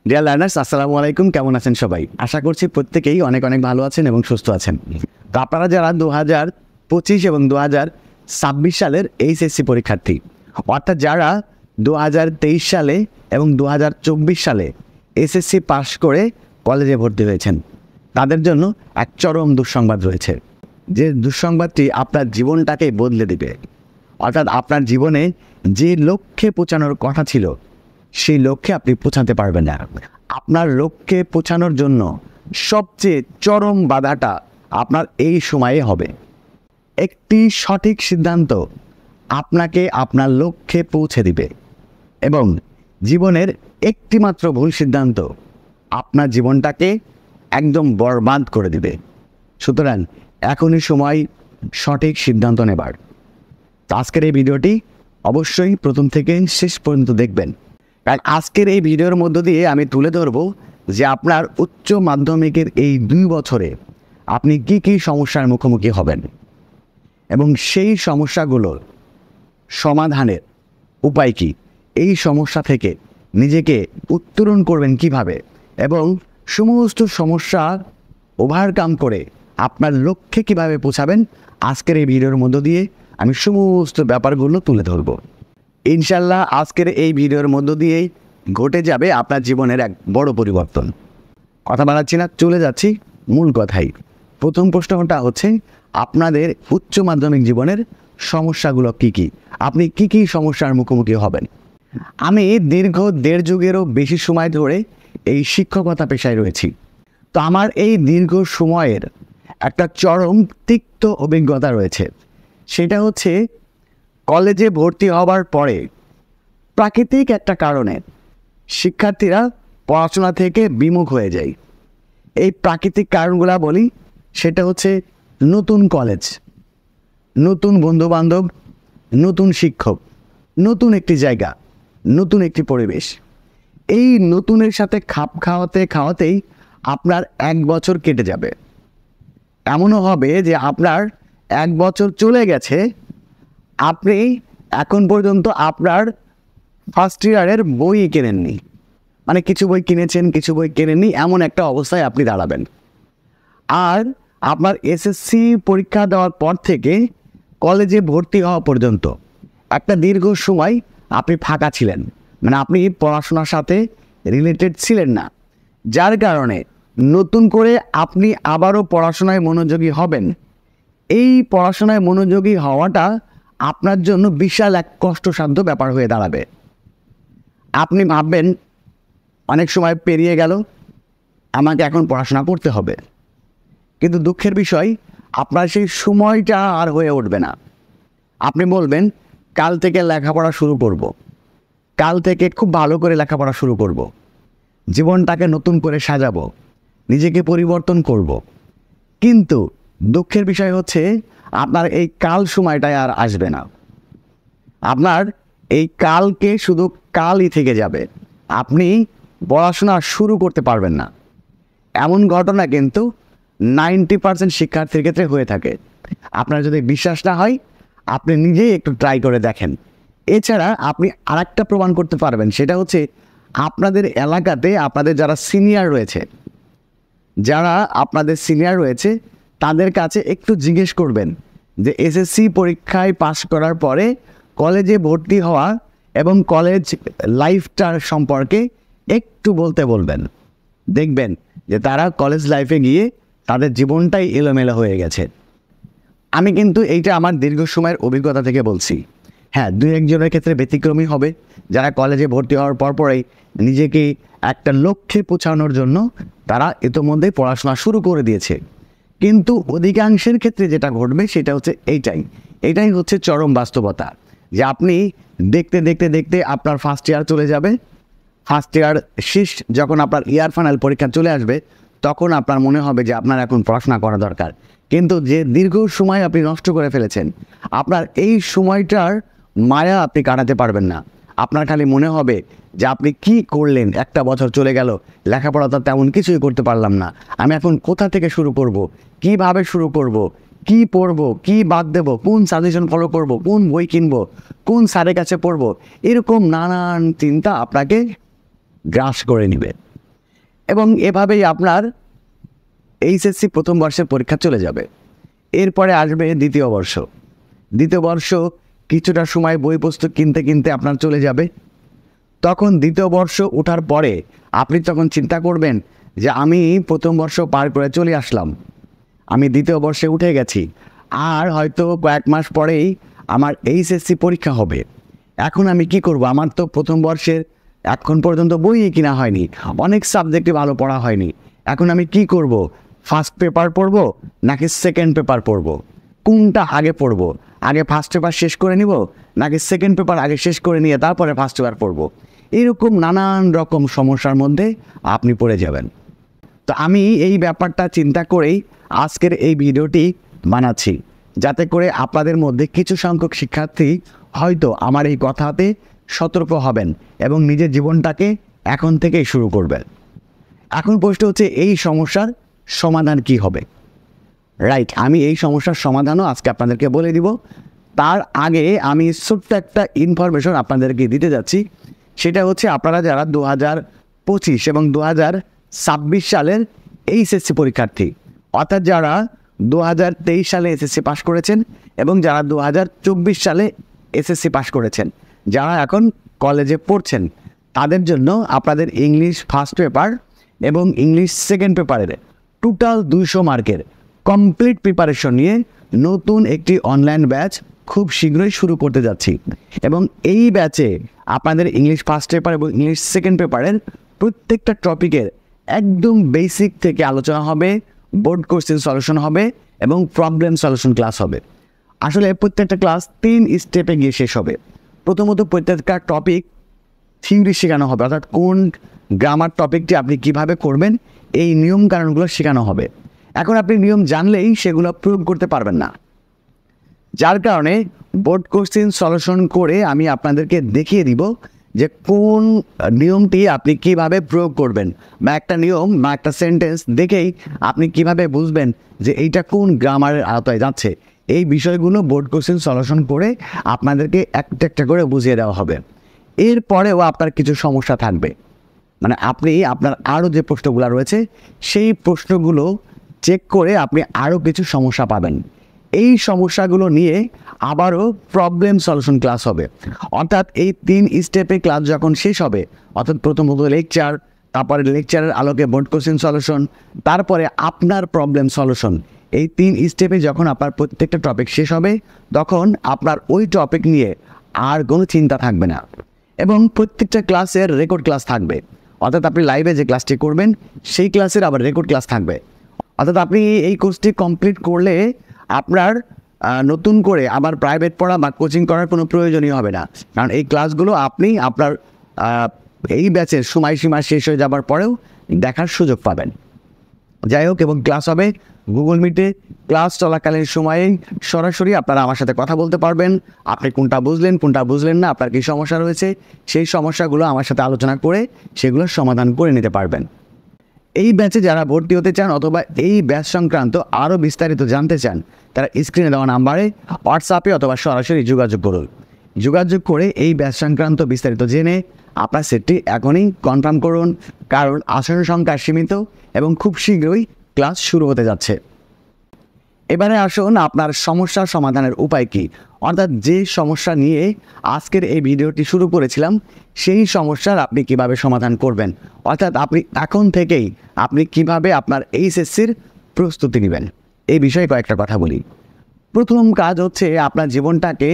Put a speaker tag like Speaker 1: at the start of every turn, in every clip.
Speaker 1: Dear learners, আসসালামু আলাইকুম। কেমন আছেন সবাই? আশা করছি প্রত্যেকেই অনেক অনেক ভালো আছেন এবং সুস্থ আছেন। তো আপনারা যারা 2025 এবং 2026 সালের এইচএসসি পরীক্ষার্থী, অর্থাৎ যারা 2023 সালে এবং 2024 সালে এসএসসি পাস করে কলেজে ভর্তি হয়েছেন, তাদের জন্য এক চরম দুঃসংবাদ রয়েছে। যে দুঃসংবাদটি আপনার জীবনটাকে বদলে দিবে। অর্থাৎ আপনার জীবনে যে লক্ষ্যে পৌঁছানোর কথা ছিল, সেই লক্ষ্যে আপনি পৌঁছাতে পারবেন না। আপনার লক্ষ্যে পৌঁছানোর জন্য সবচেয়ে চরম বাধাটা আপনার এই সময়ে হবে। একটি সঠিক সিদ্ধান্ত আপনাকে আপনার লক্ষ্যে পৌঁছে দিবে এবং জীবনের একটিমাত্র ভুল সিদ্ধান্ত আপনার জীবনটাকে একদম বরবাদ করে দিবে। সুতরাং এখনই সময় সঠিক সিদ্ধান্ত নেবার। তো আজকের এই ভিডিওটি অবশ্যই প্রথম থেকে শেষ পর্যন্ত দেখবেন, কারণ আজকের এই ভিডিওর মধ্য দিয়ে আমি তুলে ধরব যে আপনার উচ্চ মাধ্যমিকের এই 2 বছরে আপনি কি কি সমস্যার মুখোমুখি হবেন এবং সেই সমস্যাগুলোর সমাধানের উপায় কি, এই সমস্যা থেকে নিজেকে উত্তরণ করবেন কিভাবে এবং সমস্ত সমস্যা ওভারকাম করে আপনার লক্ষ্যে কিভাবে পৌঁছাবেন। আজকের এই ভিডিওর মধ্য দিয়ে আমি সমস্ত ব্যাপারগুলো তুলে ধরব। ইনশাল্লাহ আজকের এই ভিডিওর মধ্য দিয়েই ঘটে যাবে আপনার জীবনের এক বড় পরিবর্তন। কথা বাড়াচ্ছি না, চলে যাচ্ছি মূল কথাই। প্রথম প্রশ্নটা হচ্ছে আপনাদের উচ্চ মাধ্যমিক জীবনের সমস্যাগুলো কি কি, আপনি কি কি সমস্যার মুখোমুখি হবেন। আমি দীর্ঘ 1.5 যুগেরও বেশি সময় ধরে এই শিক্ষকতা পেশায় রয়েছি। তো আমার এই দীর্ঘ সময়ের একটা চরম তিক্ত অভিজ্ঞতা রয়েছে। সেটা হচ্ছে কলেজে ভর্তি হবার পরে প্রাকৃতিক একটা কারণে শিক্ষার্থীরা পড়াশোনা থেকে বিমুখ হয়ে যায়। এই প্রাকৃতিক কারণগুলো বলি, সেটা হচ্ছে নতুন কলেজ, নতুন বন্ধুবান্ধব, নতুন শিক্ষক, নতুন একটি জায়গা, নতুন একটি পরিবেশ। এই নতুনের সাথে খাপ খাওয়াতেই আপনার 1 বছর কেটে যাবে। এমনও হবে যে আপনার 1 বছর চলে গেছে, আপনি এখন পর্যন্ত আপনার ফার্স্ট ইয়ারের বই কেনেননি। মানে কিছু বই কিনেছেন, কিছু বই কেনেননি, এমন একটা অবস্থায় আপনি দাঁড়াবেন। আর আপনার এসএসসি পরীক্ষা দেওয়ার পর থেকে কলেজে ভর্তি হওয়া পর্যন্ত একটা দীর্ঘ সময় আপনি ফাঁকা ছিলেন, মানে আপনি পড়াশোনার সাথে রিলেটেড ছিলেন না, যার কারণে নতুন করে আপনি আবারও পড়াশোনায় মনোযোগী হবেন। এই পড়াশোনায় মনোযোগী হওয়াটা আপনার জন্য বিশাল এক কষ্টসাধ্য ব্যাপার হয়ে দাঁড়াবে। আপনি ভাববেন অনেক সময় পেরিয়ে গেল, আমাকে এখন পড়াশোনা করতে হবে, কিন্তু দুঃখের বিষয় আপনার সেই সময়টা আর হয়ে উঠবে না। আপনি বলবেন কাল থেকে লেখাপড়া শুরু করব, কাল থেকে খুব ভালো করে লেখাপড়া শুরু করব, জীবনটাকে নতুন করে সাজাবো, নিজেকে পরিবর্তন করব। কিন্তু দুঃখের বিষয় হচ্ছে আপনার এই কাল সময়টায় আর আসবে না। আপনার এই কালকে শুধু কালই থেকে যাবে, আপনি পড়াশোনা শুরু করতে পারবেন না। এমন ঘটনা কিন্তু 90% শিক্ষার্থীর ক্ষেত্রে হয়ে থাকে। আপনার যদি বিশ্বাস না হয়, আপনি নিজেই একটু ট্রাই করে দেখেন। এছাড়া আপনি আরেকটা প্রমাণ করতে পারবেন, সেটা হচ্ছে আপনাদের এলাকাতে আপনাদের যারা সিনিয়র রয়েছে তাদের কাছে একটু জিজ্ঞেস করবেন যে এসএসসি পরীক্ষায় পাস করার পরে কলেজে ভর্তি হওয়া এবং কলেজ লাইফটার সম্পর্কে একটু বলতে বলবেন। দেখবেন যে তারা কলেজ লাইফে গিয়ে তাদের জীবনটাই এলোমেলো হয়ে গেছে। আমি কিন্তু এইটা আমার দীর্ঘ সময়ের অভিজ্ঞতা থেকে বলছি। হ্যাঁ, 2-1 জনের ক্ষেত্রে ব্যতিক্রমী হবে, যারা কলেজে ভর্তি হওয়ার পরপরই নিজেকে একটা লক্ষ্যে পৌঁছানোর জন্য তারা ইতোমধ্যেই পড়াশোনা শুরু করে দিয়েছে। কিন্তু অধিকাংশের ক্ষেত্রে যেটা ঘটবে সেটা হচ্ছে এইটাই হচ্ছে চরম বাস্তবতা, যে আপনি দেখতে দেখতে দেখতে আপনার ফার্স্ট ইয়ার চলে যাবে। ফার্স্ট ইয়ার শেষ যখন আপনার ইয়ার ফাইনাল পরীক্ষা চলে আসবে, তখন আপনার মনে হবে যে আপনার এখন পড়াশোনা করা দরকার। কিন্তু যে দীর্ঘ সময় আপনি নষ্ট করে ফেলেছেন, আপনার এই সময়টার মায়া আপনি কাটাতে পারবেন না। আপনার খালি মনে হবে যে আপনি কি করলেন, 1 বছর চলে গেল, লেখাপড়া তো তেমন কিছুই করতে পারলাম না, আমি এখন কোথা থেকে শুরু করব, কিভাবে শুরু করব, কি পড়ব, কি বাদ দেব, কোন সাজেশন ফলো করব, কোন বই কিনব, কোন স্যারের কাছে পড়ব, এরকম নানান চিন্তা আপনাকে গ্রাস করে নেবে। এবং এভাবেই আপনার এইচএসসি প্রথম বর্ষের পরীক্ষা চলে যাবে। এরপরে আসবে দ্বিতীয় বর্ষ। দ্বিতীয় বর্ষ কিছুটা সময় বই পুস্তক কিনতে কিনতে আপনার চলে যাবে। তখন দ্বিতীয় বর্ষ ওঠার পরে আপনি তখন চিন্তা করবেন যে আমি প্রথম বর্ষ পার করে চলে আসলাম, আমি দ্বিতীয় বর্ষে উঠে গেছি, আর হয়তো কয়েক মাস পরেই আমার এইচএসসি পরীক্ষা হবে। এখন আমি কি করব? আমার তো প্রথম বর্ষের এখন পর্যন্ত বই কিনা হয়নি, অনেক সাবজেক্টে ভালো পড়া হয়নি। এখন আমি কি করব? ফার্স্ট পেপার পড়ব নাকি সেকেন্ড পেপার পড়ব? কোনটা আগে পড়ব? আগে ফার্স্ট পেপার শেষ করে নিব নাকি সেকেন্ড পেপার আগে শেষ করে নিয়ে তারপরে ফার্স্ট পেপার পড়ব? এরকম নানান রকম সমস্যার মধ্যে আপনি পড়ে যাবেন। তো আমি এই ব্যাপারটা চিন্তা করেই আজকের এই ভিডিওটি বানাচ্ছি, যাতে করে আপনাদের মধ্যে কিছু সংখ্যক শিক্ষার্থী হয়তো আমার এই কথাতে সতর্ক হবেন এবং নিজের জীবনটাকে এখন থেকেই শুরু করবেন। এখন প্রশ্ন হচ্ছে, এই সমস্যার সমাধান কি হবে? রাইট, আমি এই সমস্যার সমাধানও আজকে আপনাদেরকে বলে দিব। তার আগে আমি ছোট্ট একটা ইনফরমেশন আপনাদেরকে দিতে যাচ্ছি। সেটা হচ্ছে, আপনারা যারা 2025 এবং 2026 সালের এইচএসসি পরীক্ষার্থী, অর্থাৎ যারা 2023 সালে এসএসসি পাশ করেছেন এবং যারা 2024 সালে এসএসসি পাশ করেছেন, যারা এখন কলেজে পড়ছেন, তাদের জন্য আপনাদের ইংলিশ ফার্স্ট পেপার এবং ইংলিশ সেকেন্ড পেপারের টোটাল 200 মার্কের কমপ্লিট প্রিপারেশন নিয়ে নতুন একটি অনলাইন ব্যাচ খুব শীঘ্রই শুরু করতে যাচ্ছি। এবং এই ব্যাচে আপনাদের ইংলিশ ফার্স্ট পেপার এবং ইংলিশ সেকেন্ড পেপারের প্রত্যেকটা টপিকের একদম বেসিক থেকে আলোচনা হবে, বোর্ড কোশ্চেন সলিউশন হবে এবং প্রবলেম সলিউশন ক্লাস হবে। আসলে প্রত্যেকটা ক্লাস 3 স্টেপে গিয়ে শেষ হবে। প্রথমত প্রত্যেকটা টপিক থিওরি শেখানো হবে, অর্থাৎ কোন গ্রামার টপিকটি আপনি কিভাবে করবেন এই নিয়ম কানুনগুলো শেখানো হবে। এখন আপনি নিয়ম জানলেই সেগুলো প্রয়োগ করতে পারবেন না, যার কারণে বোর্ড কোশ্চেন সলিউশন করে আমি আপনাদেরকে দেখিয়ে দিব যে কোন নিয়মটি আপনি কিভাবে প্রয়োগ করবেন, বা একটা নিয়ম বা একটা সেন্টেন্স দেখেই আপনি কিভাবে বুঝবেন যে এইটা কোন গ্রামারের আওতায় যাচ্ছে। এই বিষয়গুলো বোর্ড কোশ্চেন সলিউশন করে আপনাদেরকে একটা একটা করে বুঝিয়ে দেওয়া হবে। এরপরেও আপনার কিছু সমস্যা থাকবে, মানে আপনি আপনার আরও যে প্রশ্নগুলো রয়েছে সেই প্রশ্নগুলো চেক করে আপনি আরও কিছু সমস্যা পাবেন। এই সমস্যাগুলো নিয়ে আবারও প্রবলেম সলিউশন ক্লাস হবে। অর্থাৎ এই 3 স্টেপে ক্লাস যখন শেষ হবে, অর্থাৎ প্রথমত লেকচার, তারপরে লেকচারের আলোকে বোর্ড কোশ্চেন সলিউশন, তারপরে আপনার প্রবলেম সলিউশন, এই 3 স্টেপে যখন আপনার প্রত্যেকটা টপিক শেষ হবে, তখন আপনার ওই টপিক নিয়ে আর কোনো চিন্তা থাকবে না। এবং প্রত্যেকটা ক্লাসের রেকর্ড ক্লাস থাকবে, অর্থাৎ আপনি লাইভে যে ক্লাসটি করবেন সেই ক্লাসের আবার রেকর্ড ক্লাস থাকবে। অর্থাৎ আপনি এই কোর্সটি কমপ্লিট করলে আপনার নতুন করে আবার প্রাইভেট পড়া বা কোচিং করার কোনো প্রয়োজনই হবে না, কারণ এই ক্লাসগুলো আপনি আপনার এই ব্যাচের সময়সীমা শেষ হয়ে যাবার পরেও দেখার সুযোগ পাবেন। যাই হোক, এবং ক্লাস হবে গুগল মিটে। ক্লাস চলাকালীন সময়ে সরাসরি আপনারা আমার সাথে কথা বলতে পারবেন। আপনি কোনটা বুঝলেন, কোনটা বুঝলেন না, আপনার কী সমস্যা রয়েছে, সেই সমস্যাগুলো আমার সাথে আলোচনা করে সেগুলোর সমাধান করে নিতে পারবেন। এই ব্যাচে যারা ভর্তি হতে চান অথবা এই ব্যাচ সংক্রান্ত আরও বিস্তারিত জানতে চান, তারা স্ক্রিনে দেওয়া নাম্বারে হোয়াটসঅ্যাপে অথবা সরাসরি যোগাযোগ করুন। যোগাযোগ করে এই ব্যাচ সংক্রান্ত বিস্তারিত জেনে আপনার সেটটি এখনই কনফার্ম করুন, কারণ আসন সংখ্যা সীমিত এবং খুব শীঘ্রই ক্লাস শুরু হতে যাচ্ছে। এবারে আসুন আপনার সমস্যার সমাধানের উপায় কী, অর্থাৎ যে সমস্যা নিয়ে আজকের এই ভিডিওটি শুরু করেছিলাম সেই সমস্যার আপনি কিভাবে সমাধান করবেন, অর্থাৎ আপনি এখন থেকেই আপনি কিভাবে আপনার এইচএসসির প্রস্তুতি নেবেন, এই বিষয়ে কয়েকটা কথা বলি। প্রথম কাজ হচ্ছে আপনার জীবনটাকে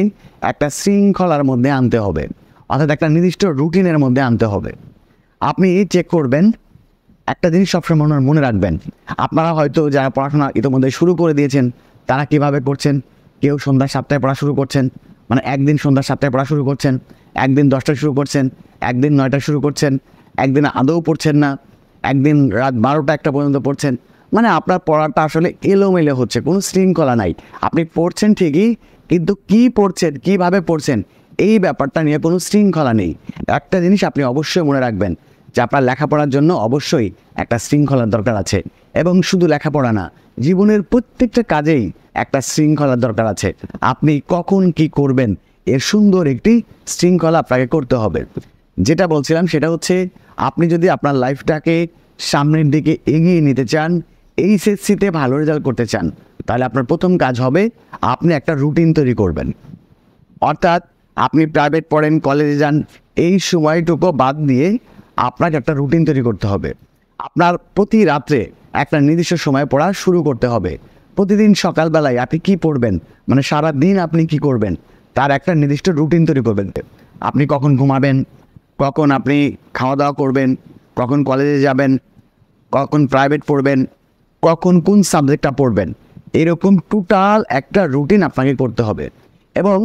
Speaker 1: একটা শৃঙ্খলার মধ্যে আনতে হবে, অর্থাৎ একটা নির্দিষ্ট রুটিনের মধ্যে আনতে হবে। আপনি চেক করবেন, একটা জিনিস সবসময় মনে রাখবেন, আপনারা হয়তো যারা পড়াশোনা ইতিমধ্যে শুরু করে দিয়েছেন তারা কিভাবে করছেন, কেউ সন্ধ্যা 7টায় পড়া শুরু করছেন, মানে একদিন সন্ধ্যা 7টায় পড়া শুরু করছেন, একদিন 10টায় শুরু করছেন, একদিন 9টায় শুরু করছেন, একদিন আদৌ পড়ছেন না, একদিন রাত 12টা 1টা পর্যন্ত পড়ছেন। মানে আপনার পড়াটা আসলে এলোমেলো হচ্ছে, কোনো শৃঙ্খলা নাই। আপনি পড়ছেন ঠিকই, কিন্তু কী পড়ছেন, কীভাবে পড়ছেন, এই ব্যাপারটা নিয়ে কোনো শৃঙ্খলা নেই। একটা জিনিস আপনি অবশ্যই মনে রাখবেন যে আপনার লেখাপড়ার জন্য অবশ্যই একটা শৃঙ্খলার দরকার আছে, এবং শুধু লেখাপড়া না, জীবনের প্রত্যেকটা কাজেই একটা শৃঙ্খলার দরকার আছে। আপনি কখন কি করবেন এর সুন্দর একটি শৃঙ্খলা আপনাকে করতে হবে। যেটা বলছিলাম সেটা হচ্ছে, আপনি যদি আপনার লাইফটাকে সামনের দিকে এগিয়ে নিতে চান, এইচএসসিতে ভালো রেজাল্ট করতে চান, তাহলে আপনার প্রথম কাজ হবে আপনি একটা রুটিন তৈরি করবেন। অর্থাৎ আপনি প্রাইভেট পড়েন, কলেজে যান, এই সময়টুকু বাদ দিয়ে আপনাকে একটা রুটিন তৈরি করতে হবে। আপনার প্রতি রাত্রে একটা নির্দিষ্ট সময় পড়া শুরু করতে হবে। প্রতিদিন সকালবেলায় আপনি কি পড়বেন, মানে সারা দিন আপনি কি করবেন, তার একটা নির্দিষ্ট রুটিন তৈরি করবেন। আপনি কখন ঘুমাবেন, কখন আপনি খাওয়া দাওয়া করবেন, কখন কলেজে যাবেন, কখন প্রাইভেট পড়বেন, কখন কোন সাবজেক্টটা পড়বেন, এরকম টোটাল একটা রুটিন আপনাকে করতে হবে এবং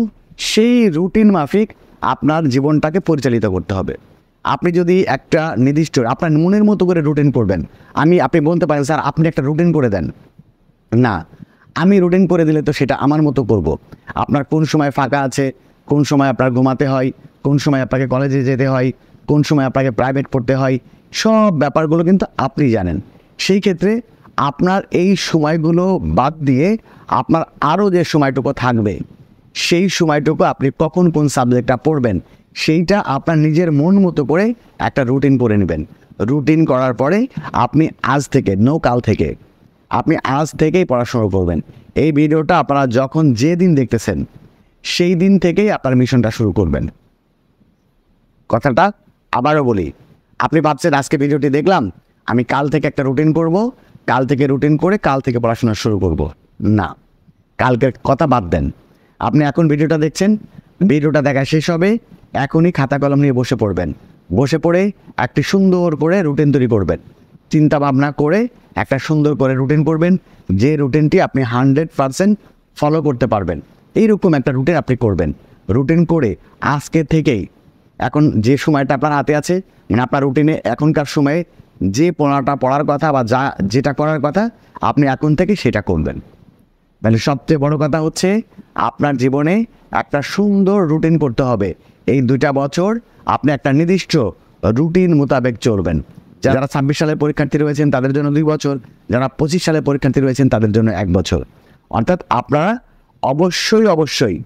Speaker 1: সেই রুটিন মাফিক আপনার জীবনটাকে পরিচালিত করতে হবে। আপনি যদি একটা নির্দিষ্ট আপনার মনের মতো করে রুটিন করবেন, আপনি বলতে পারেন স্যার আপনি একটা রুটিন করে দেন, না, আমি রুটিন করে দিলে তো সেটা আমার মতো করব। আপনার কোন সময় ফাঁকা আছে, কোন সময় আপনার ঘুমাতে হয়, কোন সময় আপনাকে কলেজে যেতে হয়, কোন সময় আপনাকে প্রাইভেট পড়তে হয়, সব ব্যাপারগুলো কিন্তু আপনি জানেন। সেই ক্ষেত্রে আপনার এই সময়গুলো বাদ দিয়ে আপনার আরও যে সময়টুকু থাকবে, সেই সময়টুকু আপনি কখন কোন সাবজেক্টটা পড়বেন সেইটা আপনার নিজের মন মতো করে একটা রুটিন করে নেবেন। রুটিন করার পরে আপনি আজ থেকে, কাল থেকে, আপনি আজ থেকেই পড়াশোনা করবেন। এই ভিডিওটা আপনারা যখন যে দিন দেখতেছেন সেই দিন থেকেই আপনার মিশনটা শুরু করবেন। কথাটা আবারও বলি, আপনি ভাবছেন আজকে ভিডিওটি দেখলাম, আমি কাল থেকে একটা রুটিন করব, কাল থেকে রুটিন করে কাল থেকে পড়াশোনা শুরু করব, না, কালকের কথা বাদ দেন। আপনি এখন ভিডিওটা দেখছেন, ভিডিওটা দেখা শেষ হবে, এখনই খাতা কলম নিয়ে বসে পড়বেন। বসে পড়ে একটি সুন্দর করে রুটিন তৈরি করবেন। চিন্তা ভাবনা করে একটা সুন্দর করে রুটিন করবেন, যে রুটিনটি আপনি 100% ফলো করতে পারবেন। এইরকম একটা রুটিন আপনি করবেন। রুটিন করে আজকে থেকেই, এখন যে সময়টা আপনার হাতে আছে, মানে আপনার রুটিনে এখনকার সময়ে যে পড়াটা পড়ার কথা বা যেটা করার কথা, আপনি এখন থেকে সেটা করবেন। তাহলে সবচেয়ে বড় কথা হচ্ছে আপনার জীবনে একটা সুন্দর রুটিন করতে হবে। এই 2টা বছর আপনি একটা নির্দিষ্ট রুটিন মোতাবেক চলবেন। যারা 26 সালের পরীক্ষার্থী রয়েছেন তাদের জন্য 2 বছর, যারা 25 সালের পরীক্ষার্থী রয়েছেন তাদের জন্য 1 বছর। অর্থাৎ আপনারা অবশ্যই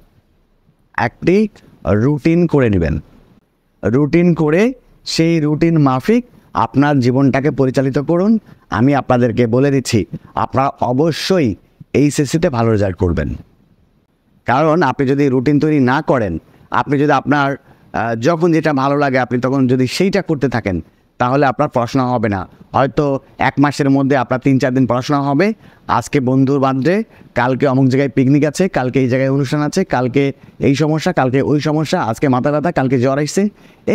Speaker 1: একটি রুটিন করে নেবেন। রুটিন করে সেই রুটিন মাফিক আপনার জীবনটাকে পরিচালিত করুন। আমি আপনাদেরকে বলে দিচ্ছি, আপনারা অবশ্যই এইচএসসিতে ভালো রেজাল্ট করবেন। কারণ আপনি যদি রুটিন তৈরি না করেন, আপনি যদি আপনার যখন যেটা ভালো লাগে আপনি তখন যদি সেইটা করতে থাকেন, তাহলে আপনার পড়াশোনা হবে না। হয়তো 1 মাসের মধ্যে আপনার 3-4 দিন পড়াশোনা হবে। আজকে বন্ধুর বার্থডে, কালকে অমুক জায়গায় পিকনিক আছে, কালকে এই জায়গায় অনুষ্ঠান আছে, কালকে এই সমস্যা, কালকে ওই সমস্যা, আজকে মাথা ব্যথা, কালকে জ্বর আসছে,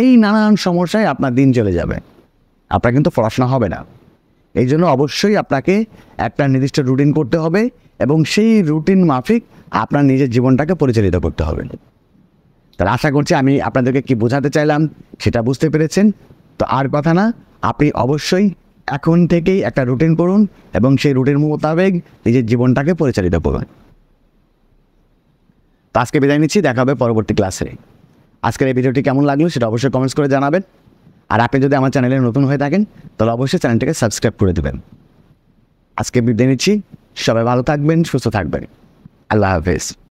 Speaker 1: এই নানান সমস্যায় আপনার দিন চলে যাবে, আপনার কিন্তু পড়াশোনা হবে না। এই জন্য অবশ্যই আপনাকে একটা নির্দিষ্ট রুটিন করতে হবে এবং সেই রুটিন মাফিক আপনার নিজের জীবনটাকে পরিচালিত করতে হবে। তাহলে আশা করছি আমি আপনাদেরকে কি বোঝাতে চাইলাম সেটা বুঝতে পেরেছেন। তো আর কথা না, আপনি অবশ্যই এখন থেকেই একটা রুটিন করুন এবং সেই রুটিন মোতাবেক নিজের জীবনটাকে পরিচালিত করুন। তো আজকে বিদায় নিচ্ছি, দেখা হবে পরবর্তী ক্লাসে। আজকের এই ভিডিওটি কেমন লাগলো সেটা অবশ্যই কমেন্টস করে জানাবেন। আর আপনি যদি আমার চ্যানেলে নতুন হয়ে থাকেন তাহলে অবশ্যই চ্যানেলটাকে সাবস্ক্রাইব করে দেবেন। আজকে বিদায় নিচ্ছি, সবাই ভালো থাকবেন, সুস্থ থাকবেন। আল্লাহ হাফেজ।